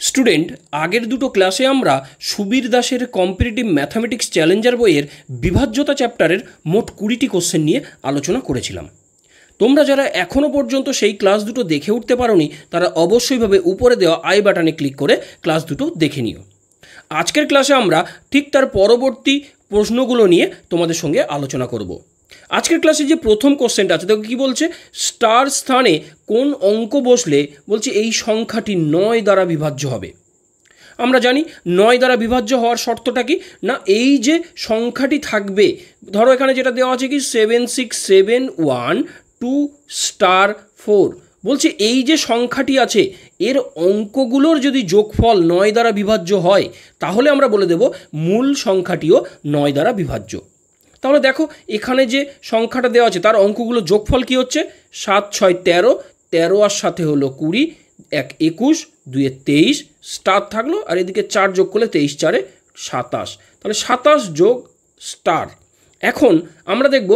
Student, আগের দুটো ক্লাসে আমরা সুবীর দাসের কম্পিটিটিভ ম্যাথামেটিক্স চ্যালেঞ্জার বইয়ের বিভাজ্যতা চ্যাপ্টারের মোট 20টি কোশ্চেন নিয়ে আলোচনা করেছিলাম। তোমরা যারা এখনও পর্যন্ত সেই ক্লাস দুটো দেখে উঠতে পারোনি তারা অবশ্যইভাবে উপরে দেওয়া আই বাটনে ক্লিক করে ক্লাস দুটো দেখে নিও। আজকের ক্লাসে আমরা ঠিক তার পরবর্তী প্রশ্নগুলো নিয়ে তোমাদের সঙ্গে আলোচনা করব। আজকের ক্লাসে যে প্রথম কোশ্চেনটা আছে দেখো কী বলছে, স্টার স্থানে কোন অঙ্ক বসলে বলছে এই সংখ্যাটি 9 দ্বারা বিভাজ্য হবে। আমরা জানি 9 দ্বারা বিভাজ্য হওয়ার শর্তটা কি না, এই যে সংখ্যাটি থাকবে, ধরো এখানে যেটা দেওয়া আছে কি 7671 বলছে এই যে সংখ্যাটি আছে এর অঙ্কগুলোর যদি যোগফল 9 দ্বারা বিভাজ্য হয় তাহলে আমরা বলে দেব মূল সংখ্যাটিও 9 দ্বারা বিভাজ্য। তাহলে দেখো এখানে যে সংখ্যাটা দেওয়া আছে তার অঙ্কগুলো যোগফল কি হচ্ছে, 7 6 13, 13 আর সাথে হলো 20, 1 21, 2 23, স্টার থাকলো আর এদিকে 4 যোগ করলে 23 4 27, তাহলে 27 যোগ স্টার। এখন আমরা দেখব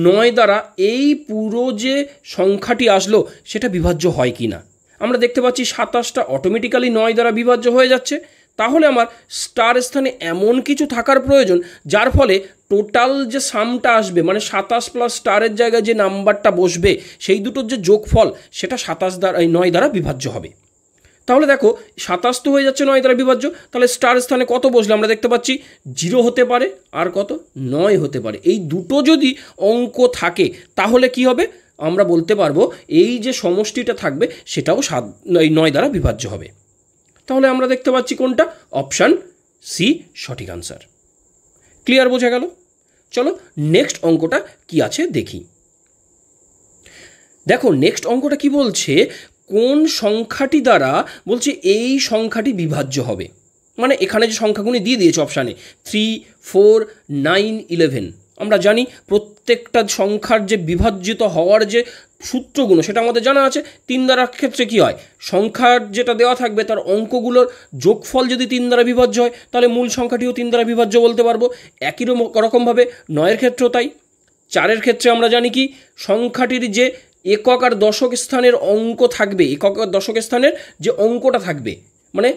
9 দ্বারা এই পুরো যে সংখ্যাটি আসলো সেটা বিভাজ্য হয় কি না। আমরা দেখতে পাচ্ছি 27টা অটোমেটিক্যালি 9 দ্বারা বিভাজ্য হয়ে যাচ্ছে। তাহলে আমার স্টার স্থানে এমন কিছু থাকার প্রয়োজন যার ফলে টোটাল যে সামটা আসবে, মানে 27 প্লাস স্টারের জায়গায় যে নাম্বারটা বসবে সেই দুটোর যে যোগফল সেটা 27 দ্বারা 9 দ্বারা বিভাজ্য হবে। তাহলে দেখো 27 তো হয়ে যাচ্ছে 9 দ্বারা বিভাজ্য, তাহলে স্টার স্থানে কত বসলে আমরা দেখতে পাচ্ছি 0 হতে পারে আর কত 9 হতে পারে। এই দুটো যদি অঙ্ক থাকে তাহলে কি হবে, আমরা বলতে পারবো এই যে সমষ্টিটা থাকবে সেটাও 9 দ্বারা বিভাজ্য হবে। তাহলে আমরা দেখতে পাচ্ছি কোনটা, অপশান সি সঠিক আনসার। ক্লিয়ার, বোঝা গেল? চলো নেক্সট অঙ্কটা কি আছে দেখি। দেখো নেক্সট অঙ্কটা কি বলছে, কোন সংখ্যাটি দ্বারা বলছে এই সংখ্যাটি বিভাজ্য হবে। মানে এখানে যে সংখ্যাগুলি দিয়ে দিয়েছে অপশানে 3 4 9 11, আমরা জানি প্রত্যেকটা সংখ্যার যে বিভাজ্যিত হওয়ার যে সূত্রগুলো সেটা আমাদের জানা আছে। 3 দ্বারা ক্ষেত্রে কি হয়, সংখ্যার যেটা দেওয়া থাকবে তার অঙ্কগুলোর যোগফল যদি 3 দ্বারা বিভাজ্য হয় তাহলে মূল সংখ্যাটিও 3 দ্বারা বিভাজ্য বলতে পারবো। একই রকমভাবে 9-এর ক্ষেত্রেও তাই। 4-এর ক্ষেত্রে আমরা জানি কি সংখ্যাটির যে একক আর দশক স্থানের অঙ্ক থাকবে, একক আর দশক স্থানের যে অঙ্কটা থাকবে, মানে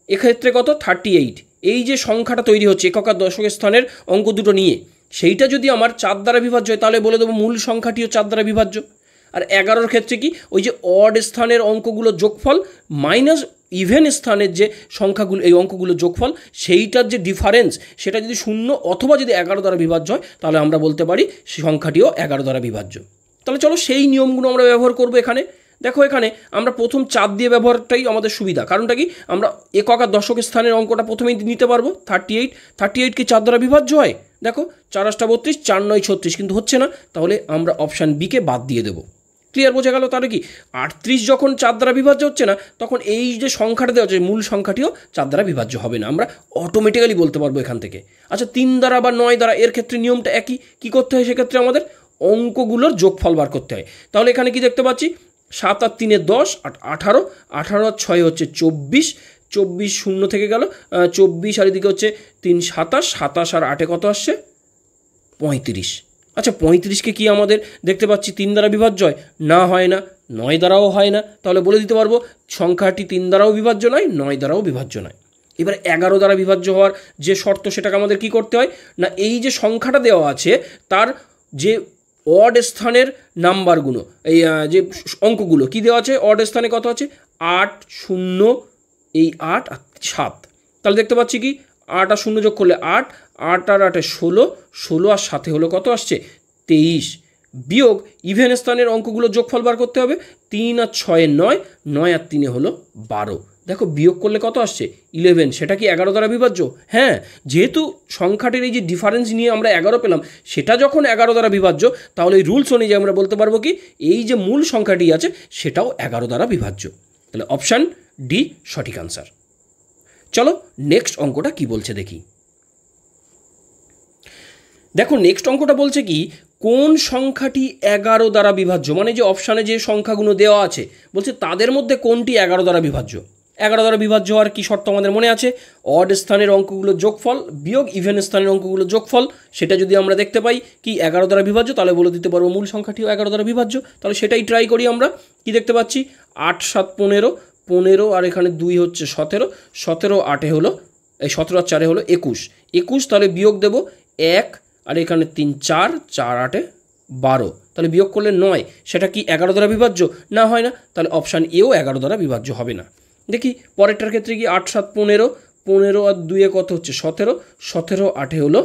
এক্ষেত্রে কত 38, এই যে সংখ্যাটা তৈরি হচ্ছে একক আর দশক স্থানের অঙ্ক দুটো নিয়ে, সেইটা যদি আমার 4 দ্বারা বিভাজ্য হয় তাহলে বলে দেবো মূল সংখ্যাটিও 4 দ্বারা বিভাজ্য। আর 11-র ক্ষেত্রে কি, ওই যে অড স্থানের অঙ্কগুলো যোগফল মাইনাস ইভেন স্থানের যে সংখ্যাগুলো এই অঙ্কগুলো যোগফল সেইটার যে ডিফারেন্স সেটা যদি 0 অথবা যদি 11 দ্বারা বিভাজ্য হয় তাহলে আমরা বলতে পারি সেই সংখ্যাটিও 11 দ্বারা বিভাজ্য। তাহলে চলো সেই নিয়মগুলো আমরা ব্যবহার করব এখানে। দেখো এখানে আমরা প্রথম 4 দিয়ে ব্যবহারটাই আমাদের সুবিধা, কারণটা কি আমরা একক আর দশক স্থানের অঙ্কটা প্রথমেই নিতে পারবো। 38 কি 4 দ্বারা বিভাজ্য হয়? দেখো 4 8 32, 4 9 36, কিন্তু হচ্ছে না, তাহলে আমরা অপশান বিকে বাদ দিয়ে দেবো। ক্লিয়ার, বোঝা গেল? তাহলে কি 38 যখন 4 দ্বারা বিভাজ্য হচ্ছে না তখন এই যে সংখ্যাটা দেওয়া হচ্ছে মূল সংখ্যাটিও 4 দ্বারা বিভাজ্য হবে না, আমরা অটোমেটিক্যালি বলতে পারবো এখান থেকে। আচ্ছা 3 দ্বারা বা 9 দ্বারা, এর ক্ষেত্রে নিয়মটা একই। কী করতে হয় সেক্ষেত্রে আমাদের অঙ্কগুলোর যোগফল বার করতে হয়। তাহলে এখানে কি দেখতে পাচ্ছি 7 আর 3 10 18, 18 আর 6 হচ্ছে 24, 24 0 থেকে গেল 24, আর এদিকে হচ্ছে 3 27, 27 আর 8 কত আসছে 35। আচ্ছা 35কে কি আমাদের দেখতে পাচ্ছি 3 দ্বারা বিভাজ্য হয় না, হয় না, 9 দ্বারাও হয় না, তাহলে বলে দিতে পারবো সংখ্যাটি 3 দ্বারাও বিভাজ্য নয়, 9 দ্বারাও বিভাজ্য নয়। এবার 11 দ্বারা বিভাজ্য হওয়ার যে শর্ত সেটাকে আমাদের কি করতে হয় না, এই যে সংখ্যাটা দেওয়া আছে তার যে অড স্থানের নাম্বারগুলো, এই যে অঙ্কগুলো কি দেওয়া আছে, অড স্থানে কত আছে 8 0, এই 8 আর 7, তাহলে দেখতে পাচ্ছি কি 8 আর 0 যোগ করলে 8, 8 আর 8 16, 16 আর সাথে হলো কত আসছে 23, বিয়োগ ইভেন স্থানের অঙ্কগুলো যোগফল বার করতে হবে। 3 আর 6 9, 9 আর 3 হলো 12, দেখো বিয়োগ করলে কত আসছে 11, সেটা কি 11 দ্বারা বিভাজ্য? হ্যাঁ, যেহেতু সংখ্যাটির এই যে ডিফারেন্স নিয়ে আমরা 11 পেলাম, সেটা যখন 11 দ্বারা বিভাজ্য তাহলে এই রুলস অনুযায়ী আমরা বলতে পারবো কি এই যে মূল সংখ্যাটি আছে সেটাও 11 দ্বারা বিভাজ্য। তাহলে অপশান ডি সঠিক আনসার। চলো নেক্সট অঙ্কটা কি বলছে দেখি। দেখো নেক্সট অঙ্কটা বলছে কি, কোন সংখ্যাটি 11 দ্বারা বিভাজ্য, মানে যে অপশানে যে সংখ্যাগুলো দেওয়া আছে বলছে তাদের মধ্যে কোনটি 11 দ্বারা বিভাজ্য। 11 দ্বারা বিভাজ্য হওয়ার কি শর্ত আমাদের মনে আছে, অড স্থানের অঙ্কগুলো যোগফল বিয়োগ ইভেন স্থানের অঙ্কগুলো যোগফল, সেটা যদি আমরা দেখতে পাই কি 11 দ্বারা বিভাজ্য তাহলে বলে দিতে পারবো মূল সংখ্যাটিও 11 দ্বারা বিভাজ্য। তাহলে সেটাই ট্রাই করি আমরা। কি দেখতে পাচ্ছি 8 7 15, 15 আর এখানে 2 হচ্ছে 17, 17 8 হলো এই 17 আর 4 হলো 21, 21 তাহলে বিয়োগ দেব 1 আর এখানে 3 4, 4 8 12, তাহলে বিয়োগ করলে 9, সেটা কি 11 দ্বারা বিভাজ্য? না হয় না, তাহলে অপশান এও 11 দ্বারা বিভাজ্য হবে না। দেখি পরেরটার ক্ষেত্রে কি 8 7 15, 15 আর 2 কত হচ্ছে 17, 17 8 হলো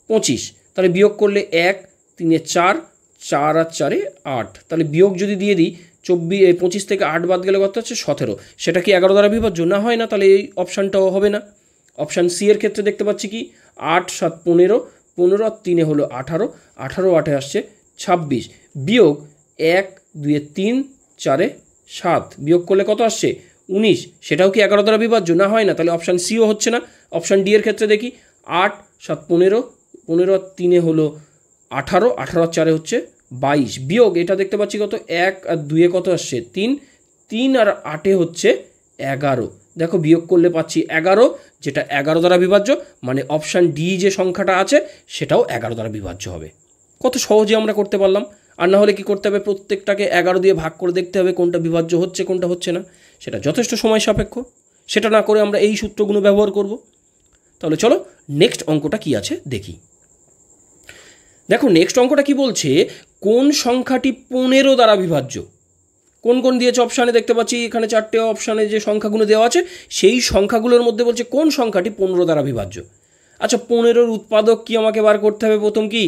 25, তাহলে বিয়োগ করলে 1 3 4, 4 আর 4 8, তাহলে বিয়োগ যদি দিয়ে দিই 25 থেকে 8 বাদ গেলে কত হচ্ছে 17, সেটা কি 11 দ্বারা বিভাজ্য? না হয় না, তাহলে এই অপশানটাও হবে না। অপশান সি এর ক্ষেত্রে দেখতে পাচ্ছি কি 8 7 15, 15 আর 3 হলো 18, 18 8 আসছে 26, বিয়োগ 1 2 3 4 7, বিয়োগ করলে কত আসছে 19, সেটাও কি 11 দ্বারা বিভাজ্য? না হয় না, তাহলে অপশান সিও হচ্ছে না। অপশান ডি এর ক্ষেত্রে দেখি 8 7 15, 15 আর 3 হলো 18, 18 আর 4 হচ্ছে 22, বিয়োগ এটা দেখতে পাচ্ছি কত 1 আর 2 কত আসছে 3, 3 আর 8 হচ্ছে 11, দেখো বিয়োগ করলে পাচ্ছি 11, যেটা 11 দ্বারা বিভাজ্য, মানে অপশান ডি যে সংখ্যাটা আছে সেটাও 11 দ্বারা বিভাজ্য হবে। কত সহজে আমরা করতে পারলাম। আর না হলে কি করতে হবে, প্রত্যেকটাকে 11 দিয়ে ভাগ করে দেখতে হবে কোনটা বিভাজ্য হচ্ছে কোনটা হচ্ছে না, সেটা যথেষ্ট সময় সাপেক্ষ। সেটা না করে আমরা এই সূত্রগুলো ব্যবহার করব। তাহলে চলো নেক্সট অঙ্কটা কি আছে দেখি। দেখো নেক্সট অঙ্কটা কি বলছে, কোন সংখ্যাটি 15 দ্বারা বিভাজ্য? কোন কোন দিয়েছে অপশানে দেখতে পাচ্ছি, এখানে 4টে অপশানে যে সংখ্যাগুলো দেওয়া আছে সেই সংখ্যাগুলোর মধ্যে বলছে কোন সংখ্যাটি 15 দ্বারা বিভাজ্য। আচ্ছা 15-র উৎপাদক কি আমাকে বার করতে হবে? প্রথম কি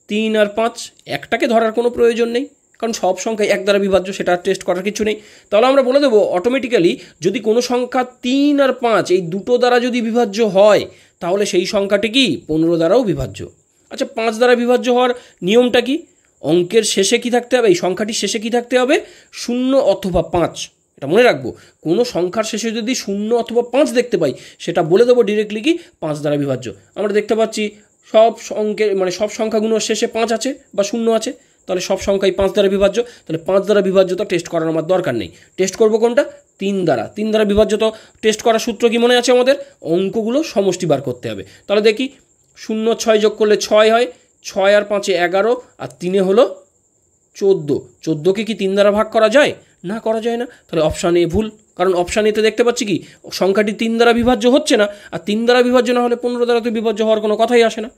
3 আর 5, একটাকে ধরার কোনো প্রয়োজন নেই, কারণ সব সংখ্যাই 1 দ্বারা বিভাজ্য, সেটা টেস্ট করার কিছু নেই। তাহলে আমরা বলে দেবো অটোমেটিক্যালি যদি কোনো সংখ্যা 3 আর 5 এই দুটো দ্বারা যদি বিভাজ্য হয় তাহলে সেই সংখ্যাটি কি 15 দ্বারাও বিভাজ্য। আচ্ছা 5 দ্বারা বিভাজ্য হওয়ার নিয়মটা কি? অঙ্কের শেষে কি থাকতে হবে, এই সংখ্যাটির শেষে কি থাকতে হবে? 0 অথবা 5, এটা মনে রাখবো। কোনো সংখ্যার শেষে যদি 0 অথবা 5 দেখতে পাই সেটা বলে দেবো ডিরেক্টলি কি 5 দ্বারা বিভাজ্য। আমরা দেখতে পাচ্ছি সব অঙ্কের মানে সব সংখ্যাগুলোর শেষে 5 আছে বা 0 আছে, তাহলে সব সংখ্যাই 5 দ্বারা বিভাজ্য। তাহলে 5 দ্বারা বিভাজ্যতা টেস্ট করার আমার দরকার নেই, টেস্ট করবো কোনটা? 3 দ্বারা। 3 দ্বারা বিভাজ্যতা টেস্ট করার সূত্র কি মনে আছে আমাদের? অঙ্কগুলো সমষ্টি বার করতে হবে। তাহলে দেখি 0 6 যোগ করলে 6 হয়, 6 আর 5 11 আর 3 হলো 14, 14কে কি 3 দ্বারা ভাগ করা যায়? না, করা যায় না, তাহলে অপশান এ ভুল। কারণ অপশান এতে দেখতে পাচ্ছি কি সংখ্যাটি 3 দ্বারা বিভাজ্য হচ্ছে না, আর 3 দ্বারা বিভাজ্য না হলে 15 দ্বারা তো বিভাজ্য হওয়ার কোনো কথাই আসে না।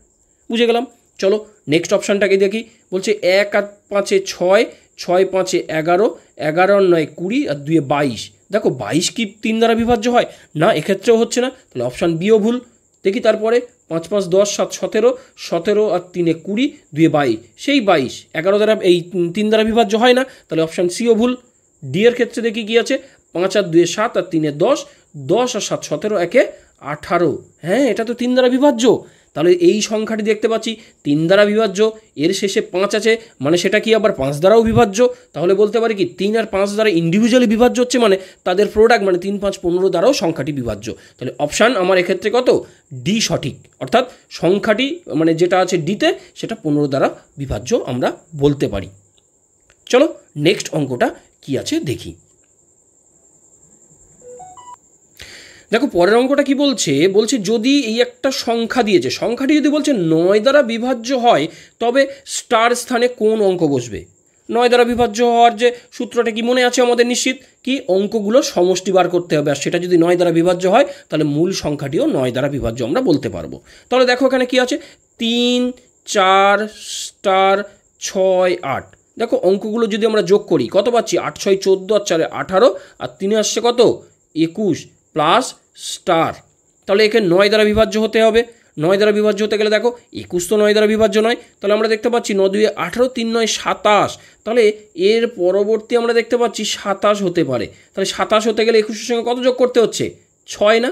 বুঝে গেলাম। চলো নেক্সট অপশানটাকে দেখি। বলছে 1 আর 5 6, 6 5 11, 11 আর 9 20 আর 2 22। দেখো 22 কি 3 দ্বারা বিভাজ্য হয়? না, এক্ষেত্রেও হচ্ছে না, তাহলে অপশান বিও ভুল। দেখি তারপরে 5 5 10 7 17, 17 আর 3 20, 2 22, সেই 22 11 দ্বারা এই 3 দ্বারা বিভাজ্য হয় না, তাহলে অপশান সিও ভুল। ডি এর ক্ষেত্রে দেখি কি আছে, 5 আর 2 7 আর 3 10, 10 আর 7 17, 1 18। হ্যাঁ, এটা তো 3 দ্বারা বিভাজ্য। তাহলে এই সংখ্যাটি দেখতে পাচ্ছি 3 দ্বারা বিভাজ্য, এর শেষে 5 আছে, মানে সেটা কি আবার 5 দ্বারাও বিভাজ্য। তাহলে বলতে পারি কি 3 আর 5 দ্বারা ইন্ডিভিজুয়ালি বিভাজ্য হচ্ছে, মানে তাদের প্রোডাক্ট, মানে 3 5 15 দ্বারাও সংখ্যাটি বিভাজ্য। তাহলে অপশান আমার এক্ষেত্রে কত? ডি সঠিক, অর্থাৎ সংখ্যাটি মানে যেটা আছে ডিতে সেটা 15 দ্বারা বিভাজ্য আমরা বলতে পারি। চলো নেক্সট অঙ্কটা কি আছে দেখি। দেখো পরের অঙ্কটা কি বলছে, বলছে যদি এই একটা সংখ্যা দিয়েছে, সংখ্যাটি যদি বলছে 9 দ্বারা বিভাজ্য হয় তবে স্টার স্থানে কোন অঙ্ক বসবে? 9 দ্বারা বিভাজ্য হওয়ার যে সূত্রটা কি মনে আছে আমাদের নিশ্চিত, কি অঙ্কগুলো সমষ্টি বার করতে হবে, আর সেটা যদি 9 দ্বারা বিভাজ্য হয় তাহলে মূল সংখ্যাটিও 9 দ্বারা বিভাজ্য আমরা বলতে পারবো। তাহলে দেখো এখানে কি আছে, 3 4 স্টার 6 8। দেখো অঙ্কগুলো যদি আমরা যোগ করি কত পাচ্ছি, 8 6 14 আর 4 18 আর 3 আসছে কত 21 প্লাস স্টার। তাহলে একে 9 দ্বারা বিভাজ্য হতে হবে। 9 দ্বারা বিভাজ্য হতে গেলে দেখো 21 তো 9 দ্বারা বিভাজ্য নয়, তাহলে আমরা দেখতে পাচ্ছি 9 2 18, 3 9 27। তাহলে এর পরবর্তী আমরা দেখতে পাচ্ছি 27 হতে পারে। তাহলে 27 হতে গেলে 21-এর সঙ্গে কত যোগ করতে হচ্ছে? 6 না?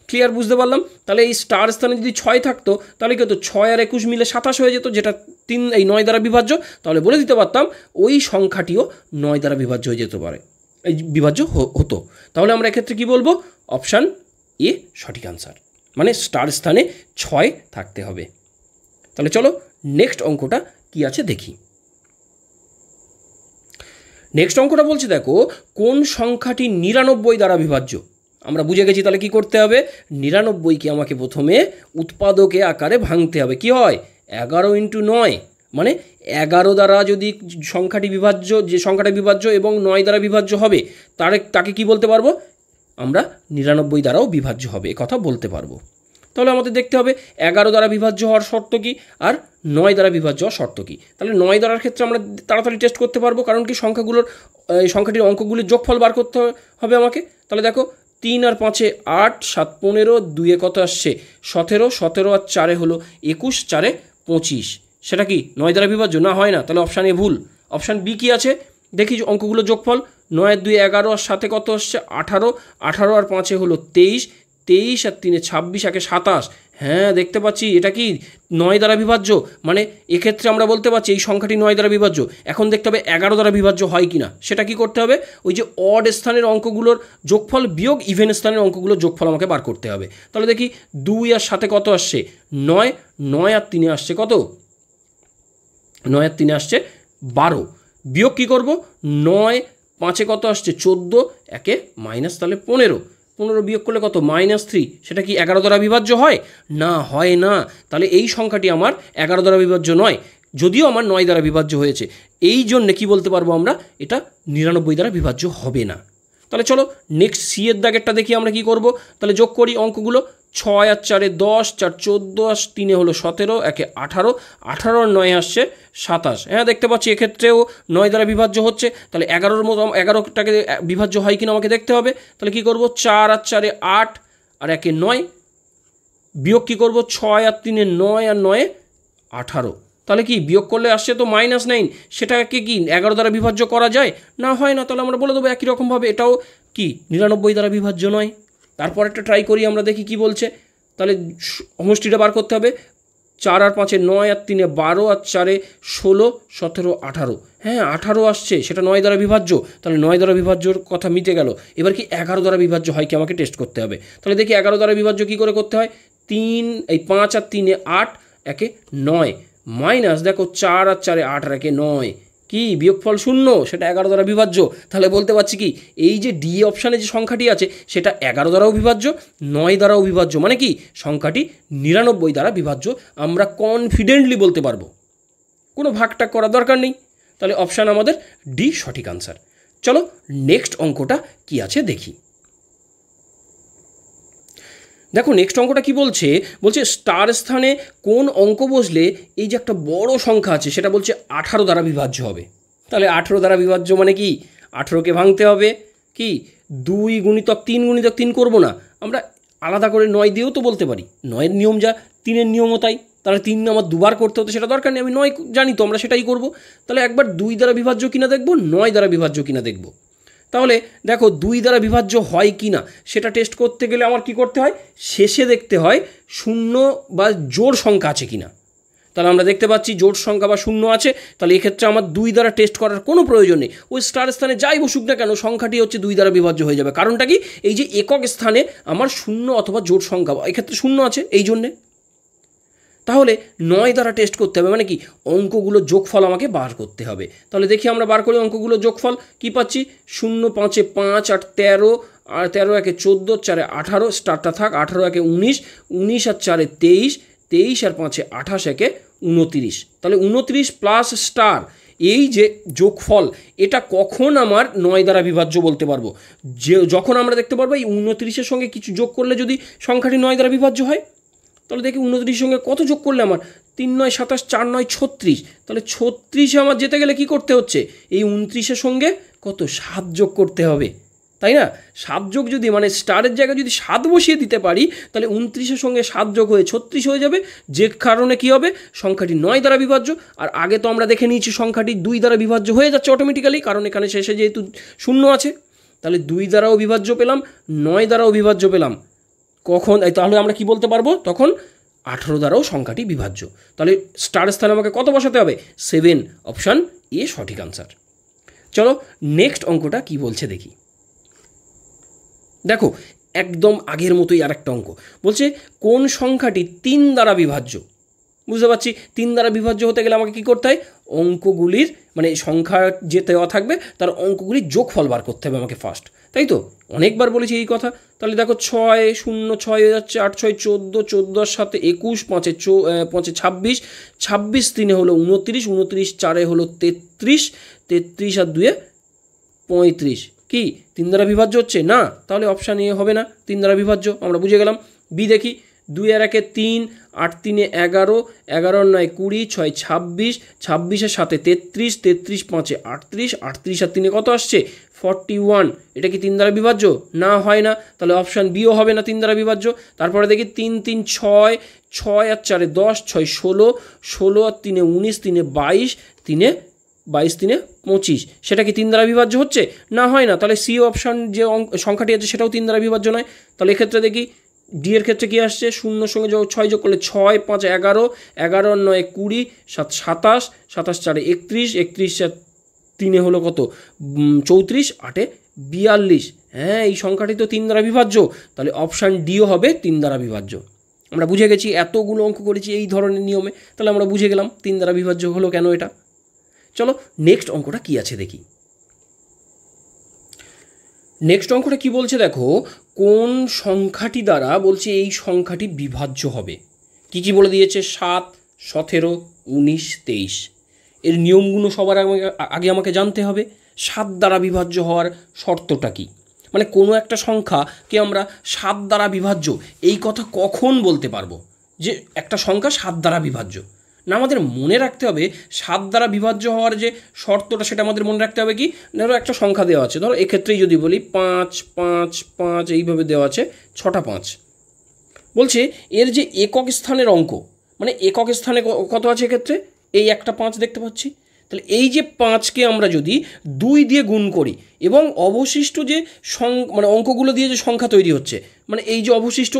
ক্লিয়ার, বুঝতে পারলাম। তাহলে এই স্টার স্থানে যদি 6 থাকতো তাহলে কি হতো, 6 আর 21 মিলে 27 হয়ে যেত, যেটা 9 দ্বারা বিভাজ্য। তাহলে বলে দিতে পারতাম ওই সংখ্যাটিও 9 দ্বারা বিভাজ্য হয়ে যেতে পারে, এই বিভাজ্য হতো। তাহলে আমরা এক্ষেত্রে কি বলবো, অপশান এ সঠিক আনসার, মানে স্টার স্থানে 6 থাকতে হবে। তাহলে চলো নেক্সট অঙ্কটা কি আছে দেখি। নেক্সট অঙ্কটা বলছে দেখো কোন সংখ্যাটি 99 দ্বারা বিভাজ্য। আমরা বুঝে গেছি, তাহলে কি করতে হবে, 99কে আমাকে প্রথমে উৎপাদকে আকারে ভাঙতে হবে। কি হয়, 11 × 9 মানে 11 দ্বারা যদি সংখ্যাটি বিভাজ্য, যে সংখ্যাটা বিভাজ্য এবং 9 দ্বারা বিভাজ্য হবে তাকে কি বলতে পারবো আমরা 99 দ্বারাও বিভাজ্য হবে, এ কথা বলতে পারবো। তাহলে আমাদের দেখতে হবে 11 দ্বারা বিভাজ্য হওয়ার শর্ত কী আর 9 দ্বারা বিভাজ্য হওয়ার শর্ত কী। তাহলে 9 দ্বারার ক্ষেত্রে আমরা তাড়াতাড়ি টেস্ট করতে পারবো, কারণ কি সংখ্যাটির অঙ্কগুলির যোগফল বার করতে হবে আমাকে। তাহলে দেখো 3 আর 5-এ 8, 7 15, 2-এ কত আসছে 17, 17 আর 4-এ হলো 21, 4-এ 25। সেটা কি 9 দ্বারা বিভাজ্য? না, হয় না। তাহলে অপশান এ ভুল। অপশান বি কি আছে দেখি, অঙ্কগুলো যোগফল 9 আর 2 11 আর 7-এ কত আসছে 18, 18 আর 5-এ হলো 23, 23 আর 3-এ 26, 1-এ 27। হ্যাঁ, দেখতে পাচ্ছি এটা কি 9 দ্বারা বিভাজ্য, মানে এক্ষেত্রে আমরা বলতে পারছি এই সংখ্যাটি 9 দ্বারা বিভাজ্য। এখন দেখতে হবে 11 দ্বারা বিভাজ্য হয় কি না। সেটা কি করতে হবে, ওই যে অড স্থানের অঙ্কগুলোর যোগফল বিয়োগ ইভেন স্থানের অঙ্কগুলোর যোগফল আমাকে বার করতে হবে। তাহলে দেখি 2 আর 7-এ কত আসছে 9, 9 আর 3-এ আসছে কত 9 আর 3-এ আসছে 12, বিয়োগ কী করবো 9, 5-এ কত আসছে 14, 1-এ মাইনাস তাহলে 15, 15 বিয়োগ করলে কত -3। সেটা কি 11 দ্বারা বিভাজ্য হয়? না, হয় না। তাহলে এই সংখ্যাটি আমার 11 দ্বারা বিভাজ্য নয়, যদিও আমার 9 দ্বারা বিভাজ্য হয়েছে। এই জন্যে কী বলতে পারবো আমরা, এটা 99 দ্বারা বিভাজ্য হবে না। তাহলে চলো নেক্সট সি এর দাগেরটা দেখি আমরা কি করব। তাহলে যোগ করি অঙ্কগুলো, 6 আর 4-এ 10, 4 14 আর 3-এ হলো 17, 1-এ 18, 18 আর 9-এ আসছে 27। হ্যাঁ, দেখতে পাচ্ছি এক্ষেত্রেও 9 দ্বারা বিভাজ্য হচ্ছে। তাহলে 11-এর মতো 11টাকে বিভাজ্য হয় কিনা আমাকে দেখতে হবে। তাহলে কি করব, 4 আর 4-এ 8 আর 1-এ 9, বিয়োগ কী করবো 6 আর 3-এ 9 আর 9-এ 18। তাহলে কি বিয়োগ করলে আসছে তো -9, সেটাকে কি 11 দ্বারা বিভাজ্য করা যায়? না, হয় না। তাহলে আমরা বলে দেবো একই রকমভাবে এটাও কি 99 দ্বারা বিভাজ্য নয়। তারপর একটা ট্রাই করি আমরা, দেখি কি বলছে। তাহলে সমষ্টিটা বার করতে হবে, 4 আর 5-এ 9 আর 3-এ 12 আর 4-এ 16, 17, 18। হ্যাঁ, 18 আসছে, সেটা 9 দ্বারা বিভাজ্য। তাহলে 9 দ্বারা বিভাজ্যর কথা মিটে গেল। এবার কি 11 দ্বারা বিভাজ্য হয় কি আমাকে টেস্ট করতে হবে। তাহলে দেখি 11 দ্বারা বিভাজ্য কী করে করতে হয়। 5 আর 3-এ 8, 1-এ 9, মাইনাস দেখো 4 আর 4-এ 8 আর 1-এ 9, কি বিয়োগফল 0, সেটা 11 দ্বারা বিভাজ্য। তাহলে বলতে পারছি কি এই যে ডি অপশানে যে সংখ্যাটি আছে সেটা 11 দ্বারাও বিভাজ্য, 9 দ্বারাও বিভাজ্য, মানে কি সংখ্যাটি 99 দ্বারা বিভাজ্য। আমরা কনফিডেন্টলি বলতে পারবো, কোনো ভাগটাগ করার দরকার নেই। তাহলে অপশান আমাদের ডি সঠিক আনসার। চলো নেক্সট অঙ্কটা কি আছে দেখি। দেখো নেক্সট অঙ্কটা কি বলছে, স্টার স্থানে কোন অঙ্ক বসলে এই যে একটা বড় সংখ্যা আছে সেটা বলছে 18 দ্বারা বিভাজ্য হবে। তাহলে 18 দ্বারা বিভাজ্য মানে কি 18কে ভাঙতে হবে, কি 2 গুণিতক 3 গুণিতক 3 করবো না, আমরা আলাদা করে 9 দিয়েও তো বলতে পারি। 9-এর নিয়ম যা 3-এর নিয়মও তাই। তাহলে 3 আমার দুবার করতে হতো, সেটা দরকার নেই, আমি 9 জানি তো, আমরা সেটাই করব। তাহলে একবার 2 দ্বারা বিভাজ্য কিনা দেখবো, 9 দ্বারা বিভাজ্য কিনা দেখব। তাহলে দেখো 2 দ্বারা বিভাজ্য হয় কি না সেটা টেস্ট করতে গেলে আমার কি করতে হয়, শেষে দেখতে হয় শূন্য বা জোড় সংখ্যা আছে কি না। তাহলে আমরা দেখতে পাচ্ছি জোড় সংখ্যা বা শূন্য আছে। তাহলে এক্ষেত্রে আমার 2 দ্বারা টেস্ট করার কোনো প্রয়োজন নেই, ওই স্টার স্থানে যাই বসুক না কেন সংখ্যাটি হচ্ছে 2 দ্বারা বিভাজ্য হয়ে যাবে। কারণটা কি, এই যে একক স্থানে আমার শূন্য অথবা জোড় সংখ্যা, এক্ষেত্রে শূন্য আছে এই জন্যে। তাহলে 9 দ্বারা টেস্ট করতে হবে, মানে কি অঙ্কগুলো যোগফল আমাকে বার করতে হবে। তাহলে দেখি আমরা বার করি অঙ্কগুলো যোগফল, কি পাচ্ছি 0 5-এ 5, 8 13, আর 13 1-এ 14, 4-এ 18, স্টারটা থাক, 18 1-এ 19, 19 আর 4-এ 23, 23 আর 5-এ 28, 1-এ 29। তাহলে 29 প্লাস স্টার, এই যে যোগফল এটা কখন আমার 9 দ্বারা বিভাজ্য বলতে পারবো, যে যখন আমরা দেখতে পারবো এই 29-এর সঙ্গে কিছু যোগ করলে যদি সংখ্যাটি 9 দ্বারা বিভাজ্য হয়। তাহলে দেখি 29-এর সঙ্গে কত যোগ করলে আমার 3 9 27, 4 9 36। তাহলে 36-এ আমার যেতে গেলে কি করতে হচ্ছে, এই 29-এর সঙ্গে কত 7 যোগ করতে হবে, তাই না। 7 যোগ যদি মানে স্টারের জায়গায় যদি 7 বসিয়ে দিতে পারি তাহলে 29-এর সঙ্গে 7 যোগ হয়ে 36 হয়ে যাবে, যে কারণে কি হবে সংখ্যাটি 9 দ্বারা বিভাজ্য। আর আগে তো আমরা দেখে নিয়েছি সংখ্যাটি 2 দ্বারা বিভাজ্য হয়ে যাচ্ছে অটোমেটিক্যালি, কারণ এখানে শেষে যেহেতু শূন্য আছে। তাহলে 2 দ্বারাও বিভাজ্য পেলাম, 9 দ্বারাও বিভাজ্য পেলাম, কখন তাহলে আমরা কি বলতে পারবো, তখন 18 দ্বারাও সংখ্যাটি বিভাজ্য। তাহলে স্টার স্থানে আমাকে কত বসাতে হবে, 7, অপশান এ সঠিক আনসার। চলো নেক্সট অঙ্কটা কি বলছে দেখি। দেখো একদম আগের মতোই আর একটা অঙ্ক বলছে, কোন সংখ্যাটি 3 দ্বারা বিভাজ্য। বুঝতে পারছি 3 দ্বারা বিভাজ্য হতে গেলে আমাকে কী করতে হয়, অঙ্কগুলির মানে সংখ্যা যে দেওয়া থাকবে তার অঙ্কগুলির যোগফল বার করতে হবে আমাকে ফার্স্ট। তাই তো? অনেকবার বলেছি এই কথা। তাহলে দেখো 6 0 6 হয়ে যাচ্ছে, 8 6 14, 14 আর 7 21, 5 26, 26 3 হলো 29, 29 4 হলো 33, 33 আর 2 35। কি 3 দ্বারা বিভাজ্য হচ্ছে না? তাহলে অপশান এ হবে না, 3 দ্বারা বিভাজ্য, আমরা বুঝে গেলাম। বি দেখি, 2 আর 1 3, 8 3 11, 11 আর 9 20, 6 26, 26 আর 7 33, 33 5 38, 38 আর 3 কত আসছে 41। এটা কি 3 দ্বারা বিভাজ্য? না, হয় না। তাহলে অপশান বিও হবে না 3 দ্বারা বিভাজ্য। তারপরে দেখি 3 3 6, 6 আর 4 10, 6 16, 16 আর 3 19, 3 22, 3 22 3 25। সেটা কি 3 দ্বারা বিভাজ্য হচ্ছে? না, হয় না। তাহলে সি অপশান যে সংখ্যাটি আছে সেটাও 3 দ্বারা বিভাজ্য নয়। তাহলে এক্ষেত্রে দেখি ডি এর ক্ষেত্রে কী আসছে, 0 সঙ্গে 6 যোগ করলে 6 5 11, 11 আর 9 20, 7 27, 27 4 31, 31 আর 3 হলো কত 34, 8 42। হ্যাঁ, এই সংখ্যাটি তো 3 দ্বারা বিভাজ্য। তাহলে অপশান ডিও হবে 3 দ্বারা বিভাজ্য। আমরা বুঝে গেছি, এতগুলো অঙ্ক করেছি এই ধরনের নিয়মে, তাহলে আমরা বুঝে গেলাম 3 দ্বারা বিভাজ্য হলো কেন এটা। চলো নেক্সট অঙ্কটা কি আছে দেখি। নেক্সট অঙ্কটা কি বলছে দেখো, কোন সংখ্যাটি দ্বারা বলছে এই সংখ্যাটি বিভাজ্য হবে। কি কি বলে দিয়েছে, 7 17 19 23। এর নিয়মগুলো সবার আগে আমাকে জানতে হবে। 7 দ্বারা বিভাজ্য হওয়ার শর্তটা কি, মানে কোনো একটা সংখ্যাকে আমরা 7 দ্বারা বিভাজ্য এই কথা কখন বলতে পারবো যে একটা সংখ্যা 7 দ্বারা বিভাজ্য। না, আমাদের মনে রাখতে হবে 7 দ্বারা বিভাজ্য হওয়ার যে শর্তটা সেটা আমাদের মনে রাখতে হবে কি, ধরো একটা সংখ্যা দেওয়া আছে, ধরো এক্ষেত্রেই যদি বলি 5 5 5 এইভাবে দেওয়া আছে, 6টা 5। বলছে এর যে একক স্থানের অঙ্ক, মানে একক স্থানে কত আছে এক্ষেত্রে, এই একটা 5 দেখতে পাচ্ছি। তাহলে এই যে 5কে আমরা যদি 2 দিয়ে গুণ করি এবং অবশিষ্ট যে মানে অঙ্কগুলো দিয়ে যে সংখ্যা তৈরি হচ্ছে, মানে এই যে অবশিষ্ট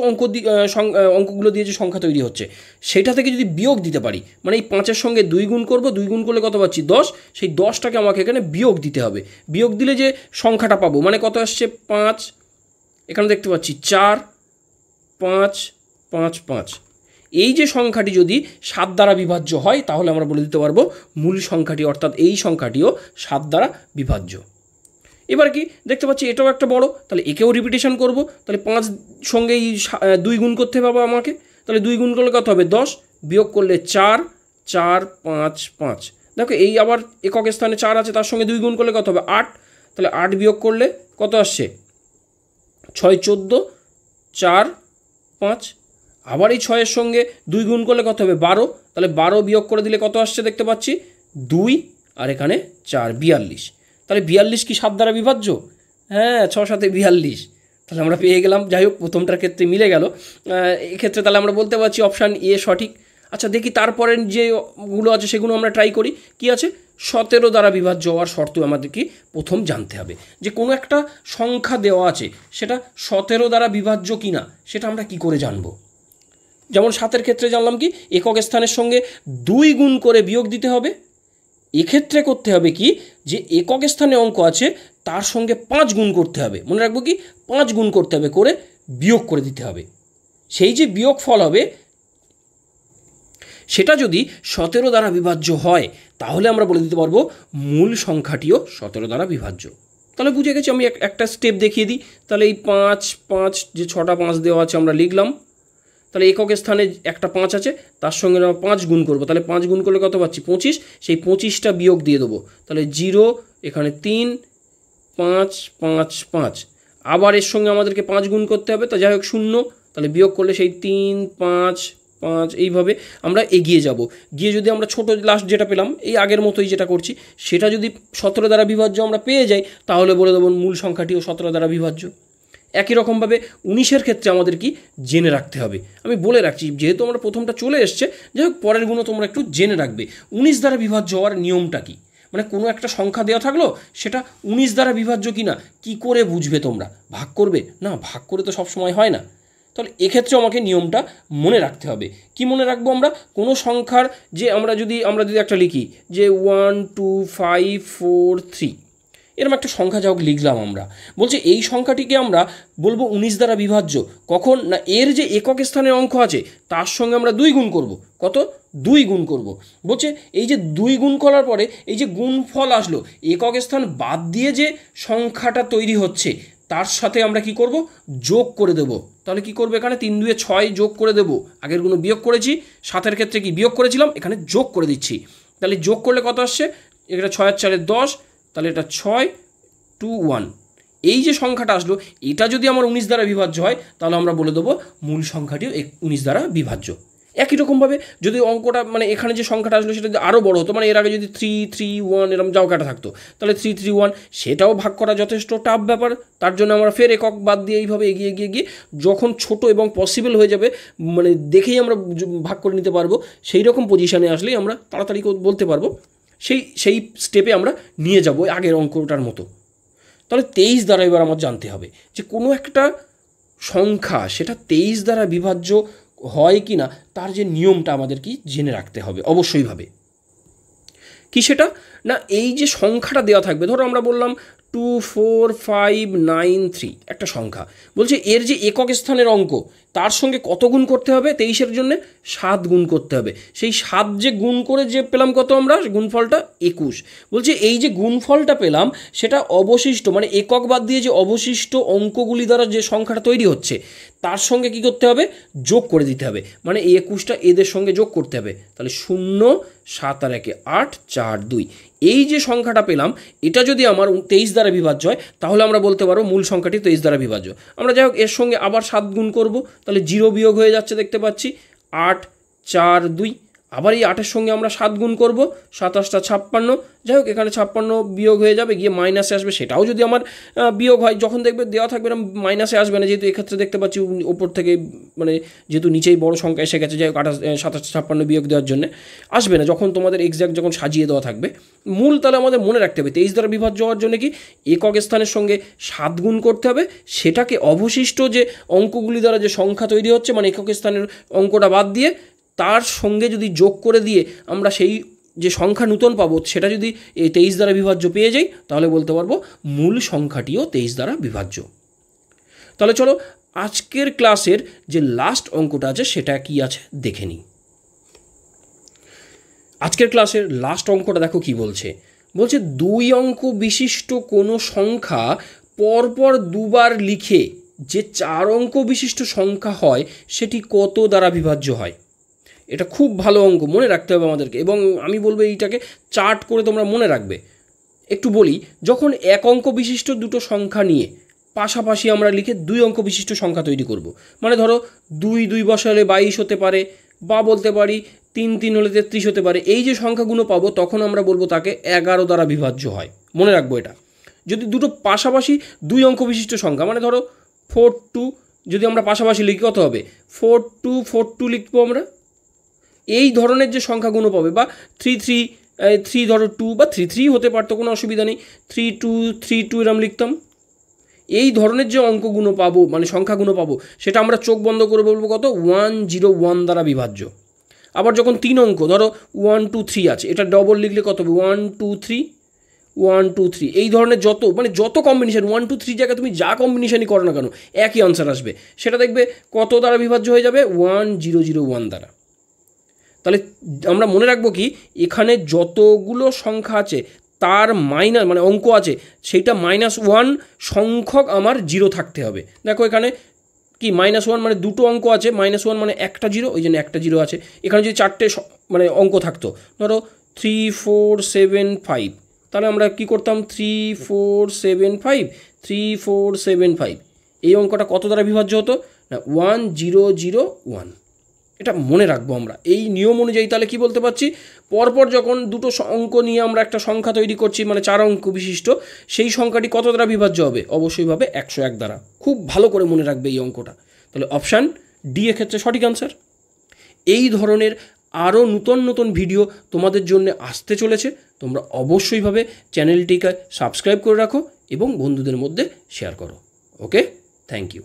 অঙ্কগুলো দিয়ে যে সংখ্যা তৈরি হচ্ছে সেটা থেকে যদি বিয়োগ দিতে পারি, মানে এই 5-এর সঙ্গে 2 গুণ করব, 2 গুণ করলে কত পাচ্ছি 10, সেই 10টাকে আমাকে এখানে বিয়োগ দিতে হবে। বিয়োগ দিলে যে সংখ্যাটা পাবো, মানে কত আসছে 5, এখানে দেখতে পাচ্ছি 4 5 5 5। এই যে সংখ্যাটি যদি 7 দ্বারা বিভাজ্য হয় তাহলে আমরা বলে দিতে পারবো মূল সংখ্যাটি, অর্থাৎ এই সংখ্যাটিও 7 দ্বারা বিভাজ্য। এবার কি দেখতে পাচ্ছি এটাও একটা বড়, তাহলে একেও রিপিটেশন করব। তাহলে 5 সঙ্গে এই 2 গুণ করতে হবে আমাকে, তাহলে 2 গুণ করলে কত হবে 10, বিয়োগ করলে 4 4 5 5। দেখো এই আবার একক স্থানে 4 আছে, তার সঙ্গে 2 গুণ করলে কত হবে 8, তাহলে 8 বিয়োগ করলে কত আসছে 6 14 4 5। আবার এই 6-এর সঙ্গে 2 গুণ করলে কত হবে 12, তাহলে 12 বিয়োগ করে দিলে কত আসছে দেখতে পাচ্ছি 2, আর এখানে 4 42। তাহলে 42 কি 7 দ্বারা বিভাজ্য? হ্যাঁ, 6 7 42। তাহলে আমরা পেয়ে গেলাম। যাই হোক, প্রথমটার ক্ষেত্রে মিলে গেল। এক্ষেত্রে তাহলে আমরা বলতে পারছি অপশান এ সঠিক। আচ্ছা দেখি তারপরের যেগুলো আছে সেগুলো আমরা ট্রাই করি। কি আছে, 17 দ্বারা বিভাজ্য হওয়ার শর্ত আমাদের কি প্রথম জানতে হবে, যে কোনো একটা সংখ্যা দেওয়া আছে সেটা 17 দ্বারা বিভাজ্য কিনা সেটা আমরা কি করে জানবো। যেমন 7-এর ক্ষেত্রে জানলাম কি একক স্থানের সঙ্গে 2 গুণ করে বিয়োগ দিতে হবে। এক্ষেত্রে করতে হবে কি, যে একক স্থানে অঙ্ক আছে তার সঙ্গে 5 গুণ করতে হবে। মনে রাখবো কি 5 গুণ করতে হবে, করে বিয়োগ করে দিতে হবে। সেই যে বিয়োগ ফল হবে সেটা যদি 17 দ্বারা বিভাজ্য হয় তাহলে আমরা বলে দিতে পারবো মূল সংখ্যাটিও 17 দ্বারা বিভাজ্য। তাহলে বুঝে গেছি। আমি একটা স্টেপ দেখিয়ে দিই। তাহলে এই 5 5 যে 6টা 5 দেওয়া আছে আমরা লিখলাম। তাহলে একক স্থানে একটা 5 আছে, তার সঙ্গে আমরা 5 গুণ করবো। তাহলে 5 গুণ করলে কত পাচ্ছি 25, সেই 25টা বিয়োগ দিয়ে দেবো। তাহলে 0, এখানে 3 5 5 5। আবার এর সঙ্গে আমাদেরকে 5 গুণ করতে হবে, তা যাই হোক 0, তাহলে বিয়োগ করলে সেই 3 5 5। এইভাবে আমরা এগিয়ে যাব। গিয়ে যদি আমরা ছোটো লাস্ট যেটা পেলাম এই আগের মতোই যেটা করছি সেটা যদি 17 দ্বারা বিভাজ্য আমরা পেয়ে যাই তাহলে বলে দেবো মূল সংখ্যাটিও 17 দ্বারা বিভাজ্য। একই রকমভাবে 19-এর ক্ষেত্রে আমাদের কি জেনে রাখতে হবে। আমি বলে রাখছি, যেহেতু আমরা প্রথমটা চলে এসছে, যাই হোক পরের গুণ তোমরা একটু জেনে রাখবে। 19 দ্বারা বিভাজ্য হওয়ার নিয়মটা কি, মানে কোনো একটা সংখ্যা দেওয়া থাকলো সেটা 19 দ্বারা বিভাজ্য কিনা কি করে বুঝবে তোমরা? ভাগ করবে না, ভাগ করে তো সবসময় হয় না। তাহলে এক্ষেত্রে আমাকে নিয়মটা মনে রাখতে হবে। কি মনে রাখবো আমরা, কোনো সংখ্যার যে আমরা যদি একটা লিখি যে 1 2 5 4 3, এরকম একটা সংখ্যা যা হোক লিখলাম আমরা, বলছে এই সংখ্যাটিকে আমরা বলবো 19 দ্বারা বিভাজ্য। কখন না, এর যে একক স্থানের অঙ্ক আছে তার সঙ্গে আমরা 2 গুণ করব। কত 2 গুণ করব। বলছে এই যে 2 গুণ করার পরে এই যে গুণফল আসলো, একক স্থান বাদ দিয়ে যে সংখ্যাটা তৈরি হচ্ছে তার সাথে আমরা কি করব, যোগ করে দেব। তাহলে কি করবো, এখানে 3 2 6 যোগ করে দেব। আগেরগুলো বিয়োগ করেছি, 7-এর ক্ষেত্রে কি বিয়োগ করেছিলাম, এখানে যোগ করে দিচ্ছি। তাহলে যোগ করলে কত আসছে, এটা 6 আর 4 10, তাহলে এটা 6 2 1। এই যে সংখ্যাটা আসলো, এটা যদি আমার 19 দ্বারা বিভাজ্য হয়, তাহলে আমরা বলে দেবো মূল সংখ্যাটিও 19 দ্বারা বিভাজ্য। একই রকমভাবে যদি অঙ্কটা মানে এখানে যে সংখ্যাটা আসলো সেটা যদি আরও বড় হতো, মানে এর আগে যদি 3 3 1 এরকম যাও কাটা থাকতো, তাহলে 3 3 1, সেটাও ভাগ করা যথেষ্ট টাফ ব্যাপার। তার জন্য আমরা ফের একক বাদ দিয়ে এইভাবে এগিয়ে গিয়ে গিয়ে যখন ছোট এবং পসিবল হয়ে যাবে, মানে দেখেই আমরা ভাগ করে নিতে পারবো, সেই রকম পজিশানে আসলেই আমরা তাড়াতাড়ি বলতে পারবো, সেই স্টেপে আমরা নিয়ে যাবো আগের অঙ্কটার মতো। তাহলে 23 দ্বারা এবার আমার জানতে হবে যে কোনো একটা সংখ্যা সেটা 23 দ্বারা বিভাজ্য হয় কি না, তার যে নিয়মটা আমাদের কি জেনে রাখতে হবে অবশ্যইভাবে। কি সেটা না, এই যে সংখ্যাটা দেওয়া থাকবে, ধরো আমরা বললাম 2 4 5 9 3 একটা সংখ্যা, বলছে এর যে একক স্থানের অঙ্ক তার সঙ্গে কত গুণ করতে হবে, 23-এর জন্য 7 গুণ করতে হবে। সেই 7 যে গুণ করে যে পেলাম কত, আমরা গুণফলটা 21। বলছে এই যে গুণফলটা পেলাম সেটা অবশিষ্ট মানে একক বাদ দিয়ে যে অবশিষ্ট অঙ্কগুলি দ্বারা যে সংখ্যাটা তৈরি হচ্ছে তার সঙ্গে কি করতে হবে, যোগ করে দিতে হবে। মানে এই 21টা এদের সঙ্গে যোগ করতে হবে। তাহলে 0 7 আর 1 8 4 2, এই যে সংখ্যাটা পেলাম এটা যদি আমার 23 দ্বারা বিভাজ্য হয়, তাহলে আমরা বলতে পারবো মূল সংখ্যাটি 23 দ্বারা বিভাজ্য। আমরা যাই হোক এর সঙ্গে আবার 7 গুণ করব, তাহলে 0 বিয়োগ হয়ে যাচ্ছে দেখতে পাচ্ছি, 8 4 2। আবার এই 8-এর সঙ্গে আমরা 7 গুণ করব, 7 8 56। যাই হোক এখানে 56 বিয়োগ হয়ে যাবে, গিয়ে মাইনাসে আসবে, সেটাও যদি আমার বিয়োগ হয়, যখন দেখবে দেওয়া থাকবে না মাইনাসে আসবে না, যেহেতু এক্ষেত্রে দেখতে পাচ্ছি ওপর থেকে মানে যেহেতু নিচেই বড় সংখ্যা এসে গেছে, যাই হোক 27 56 বিয়োগ দেওয়ার জন্য আসবে না, যখন তোমাদের এক্স্যাক্ট যখন সাজিয়ে দেওয়া থাকবে মূল। তাহলে আমাদের মনে রাখতে হবে 23 দ্বারা বিভাজ্য হওয়ার জন্য কি একক স্থানের সঙ্গে 7 গুণ করতে হবে, সেটাকে অবশিষ্ট যে অঙ্কগুলি দ্বারা যে সংখ্যা তৈরি হচ্ছে মানে একক স্থানের অঙ্কটা বাদ দিয়ে তার সঙ্গে যদি যোগ করে দিয়ে আমরা সেই যে সংখ্যা নূতন পাবো সেটা যদি এই 23 দ্বারা বিভাজ্য পেয়ে যাই, তাহলে বলতে পারবো মূল সংখ্যাটিও 23 দ্বারা বিভাজ্য। তাহলে চলো আজকের ক্লাসের যে লাস্ট অঙ্কটা আছে সেটা কি আছে দেখে নিই। আজকের ক্লাসের লাস্ট অঙ্কটা দেখো কি বলছে, বলছে 2 অঙ্ক বিশিষ্ট কোনো সংখ্যা পরপর দুবার লিখে যে 4 অঙ্ক বিশিষ্ট সংখ্যা হয় সেটি কত দ্বারা বিভাজ্য হয়। এটা খুব ভালো অঙ্ক, মনে রাখতে হবে আমাদেরকে, এবং আমি বলবো এইটাকে চার্ট করে তোমরা মনে রাখবে। একটু বলি, যখন 1 অঙ্ক বিশিষ্ট দুটো সংখ্যা নিয়ে পাশাপাশি আমরা লিখে 2 অঙ্ক বিশিষ্ট সংখ্যা তৈরি করব, মানে ধরো 2 2 বসালে 22 হতে পারে, বা বলতে পারি 3 3 হলে 33 হতে পারে, এই যে সংখ্যাগুলো পাবো তখন আমরা বলবো তাকে 11 দ্বারা বিভাজ্য হয়। মনে রাখবো এটা। যদি দুটো পাশাপাশি 2 অঙ্ক বিশিষ্ট সংখ্যা, মানে ধরো 4 2 যদি আমরা পাশাপাশি লিখি কত হবে, 4 2 4 2 লিখবো আমরা। এই ধরনের যে সংখ্যাগুলো পাবে, বা 3 3 3 ধরো 2 বা 3 3 হতে পারতো, কোনো অসুবিধা নেই, 3 2 3 2 এরম লিখতাম। এই ধরনের যে অঙ্কগুলো পাবো মানে সংখ্যাগুলো পাবো সেটা আমরা চোখ বন্ধ করে বলবো কত, 101 দ্বারা বিভাজ্য। আবার যখন 3 অঙ্ক ধরো 1 2 3 আছে, এটা ডবল লিখলে কত হবে, 1 2 3 1 2 3, এই ধরনের যত কম্বিনেশন 1 2 3 জায়গায় তুমি যা কম্বিনেশনই করো না কেন একই আনসার আসবে, সেটা দেখবে কত দ্বারা বিভাজ্য হয়ে যাবে, 1001 দ্বারা। তাহলে আমরা মনে রাখবো কি, এখানে যতগুলো সংখ্যা আছে তার মাইনাস মানে অঙ্ক আছে সেইটা -1 সংখ্যক আমার 0 থাকতে হবে। দেখো এখানে কি -1 মানে দুটো অঙ্ক আছে, -1 মানে একটা 0, ওই জন্য একটা 0 আছে। এখানে যদি 4টে মানে অঙ্ক থাকতো, ধরো 3 4 7 5, তাহলে আমরা কি করতাম, 3 4 7 5 3 4 7 5, এই অঙ্কটা কত দ্বারা বিভাজ্য হতো না, 1001। এটা মনে রাখবো আমরা এই নিয়ম অনুযায়ী। তাহলে কি বলতে পারছি, পরপর যখন দুটো অঙ্ক নিয়ে আমরা একটা সংখ্যা তৈরি করছি মানে 4 অঙ্ক বিশিষ্ট, সেই সংখ্যাটি কত দ্বারা বিভাজ্য হবে, অবশ্যই ভাবে 101 দ্বারা। খুব ভালো করে মনে রাখবে এই অঙ্কটা। তাহলে অপশান ডি এক্ষেত্রে সঠিক আনসার। এই ধরনের আরও নতুন নতুন ভিডিও তোমাদের জন্য আসতে চলেছে, তোমরা অবশ্যইভাবে চ্যানেলটিকে সাবস্ক্রাইব করে রাখো এবং বন্ধুদের মধ্যে শেয়ার করো। ওকে, থ্যাংক ইউ।